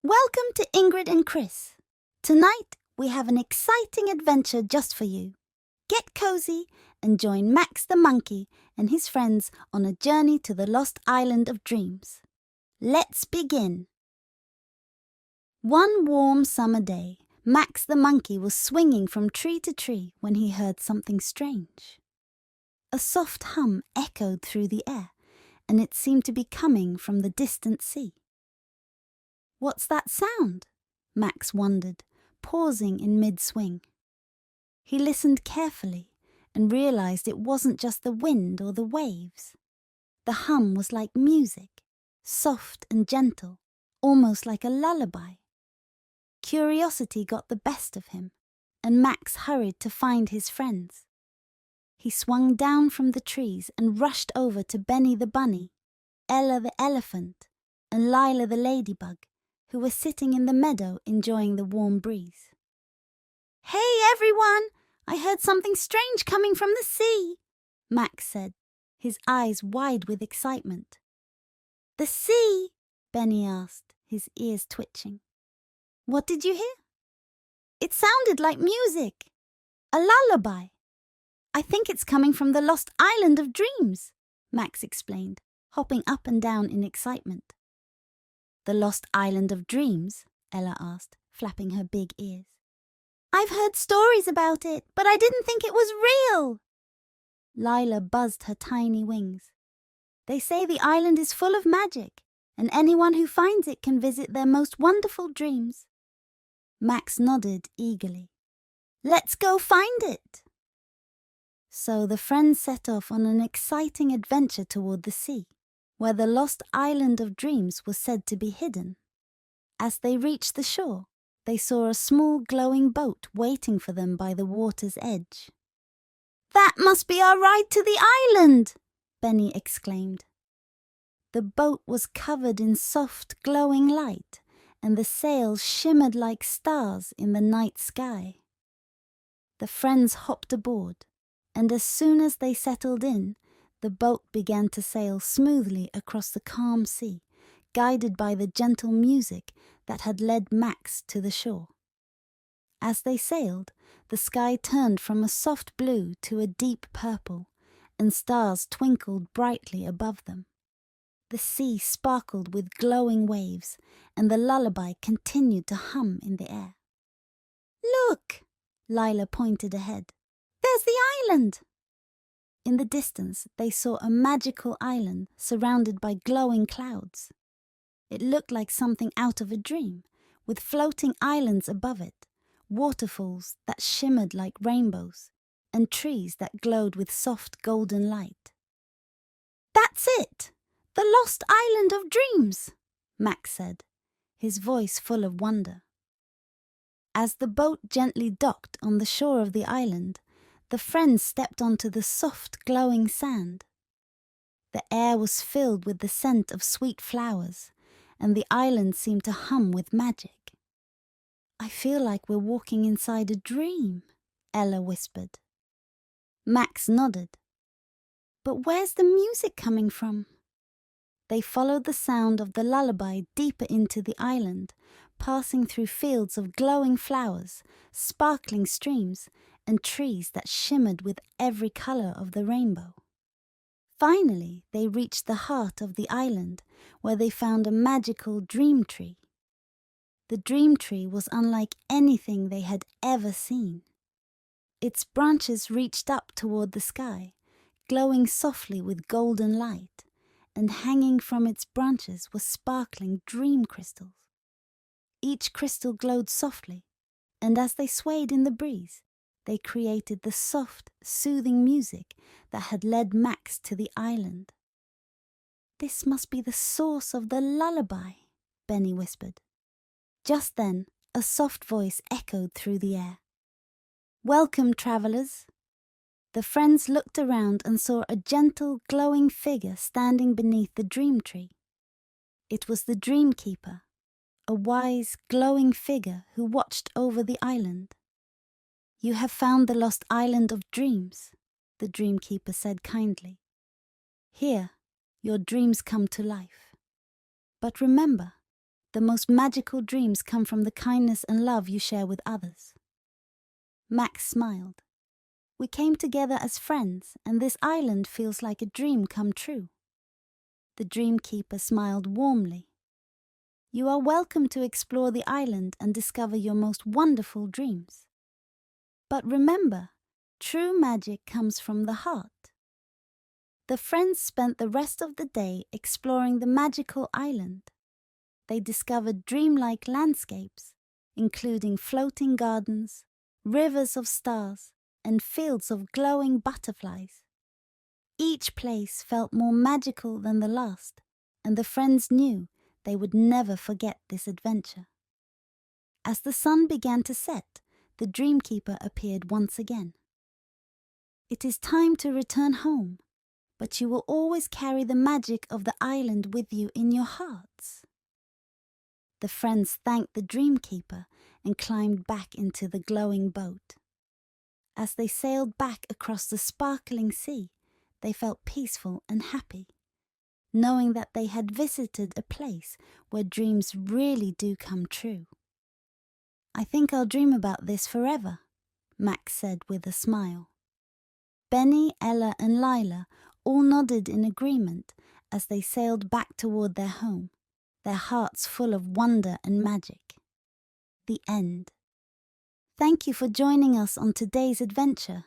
Welcome to Ingrid and Chris. Tonight we have an exciting adventure just for you. Get cozy and join Max the monkey and his friends on a journey to the lost island of dreams. Let's begin. One warm summer day, Max the monkey was swinging from tree to tree when he heard something strange. A soft hum echoed through the air, and it seemed to be coming from the distant sea. "What's that sound?" Max wondered, pausing in mid-swing. He listened carefully and realized it wasn't just the wind or the waves. The hum was like music, soft and gentle, almost like a lullaby. Curiosity got the best of him, and Max hurried to find his friends. He swung down from the trees and rushed over to Benny the bunny, Ella the elephant, and Lila the ladybug, who were sitting in the meadow enjoying the warm breeze. "Hey, everyone! I heard something strange coming from the sea," Max said, his eyes wide with excitement. "The sea?" Benny asked, his ears twitching. "What did you hear?" "It sounded like music. A lullaby. I think it's coming from the lost island of dreams," Max explained, hopping up and down in excitement. "The lost island of dreams?" Ella asked, flapping her big ears. "I've heard stories about it, but I didn't think it was real." Lila buzzed her tiny wings. "They say the island is full of magic, and anyone who finds it can visit their most wonderful dreams." Max nodded eagerly. "Let's go find it." So the friends set off on an exciting adventure toward the sea, where the lost island of dreams was said to be hidden. As they reached the shore, they saw a small glowing boat waiting for them by the water's edge. "That must be our ride to the island!" Benny exclaimed. The boat was covered in soft, glowing light, and the sails shimmered like stars in the night sky. The friends hopped aboard, and as soon as they settled in, the boat began to sail smoothly across the calm sea, guided by the gentle music that had led Max to the shore. As they sailed, the sky turned from a soft blue to a deep purple, and stars twinkled brightly above them. The sea sparkled with glowing waves, and the lullaby continued to hum in the air. "Look!" Lila pointed ahead. "There's the island!" In the distance, they saw a magical island surrounded by glowing clouds. It looked like something out of a dream, with floating islands above it, waterfalls that shimmered like rainbows, and trees that glowed with soft golden light. "That's it! The lost island of dreams!" Max said, his voice full of wonder. As the boat gently docked on the shore of the island, the friends stepped onto the soft, glowing sand. The air was filled with the scent of sweet flowers, and the island seemed to hum with magic. "I feel like we're walking inside a dream," Ella whispered. Max nodded. "But where's the music coming from?" They followed the sound of the lullaby deeper into the island, passing through fields of glowing flowers, sparkling streams, and trees that shimmered with every color of the rainbow. Finally, they reached the heart of the island, where they found a magical dream tree. The dream tree was unlike anything they had ever seen. Its branches reached up toward the sky, glowing softly with golden light, and hanging from its branches were sparkling dream crystals. Each crystal glowed softly, and as they swayed in the breeze, they created the soft, soothing music that had led Max to the island. "This must be the source of the lullaby," Benny whispered. Just then, a soft voice echoed through the air. "Welcome, travelers." The friends looked around and saw a gentle, glowing figure standing beneath the dream tree. It was the Dreamkeeper, a wise, glowing figure who watched over the island. "You have found the lost island of dreams," the Dreamkeeper said kindly. "Here, your dreams come to life. But remember, The most magical dreams come from the kindness and love you share with others. Max smiled. We came together as friends, and this island feels like a dream come true. The Dreamkeeper smiled warmly. You are welcome to explore the island and discover your most wonderful dreams. But remember, true magic comes from the heart. The friends spent the rest of the day exploring the magical island. They discovered dreamlike landscapes, including floating gardens, rivers of stars, and fields of glowing butterflies. Each place felt more magical than the last, and the friends knew they would never forget this adventure. As the sun began to set, the Dreamkeeper appeared once again. It is time to return home, but you will always carry the magic of the island with you in your hearts. The friends thanked the Dreamkeeper and climbed back into the glowing boat. As they sailed back across the sparkling sea, they felt peaceful and happy, knowing that they had visited a place where dreams really do come true. I think I'll dream about this forever, Max said with a smile. Benny, Ella, and Lila all nodded in agreement as they sailed back toward their home, their hearts full of wonder and magic. The end. Thank you for joining us on today's adventure.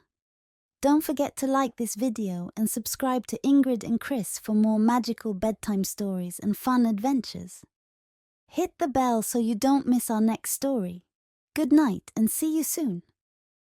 Don't forget to like this video and subscribe to Ingrid and Chris for more magical bedtime stories and fun adventures. Hit the bell so you don't miss our next story. Good night and see you soon.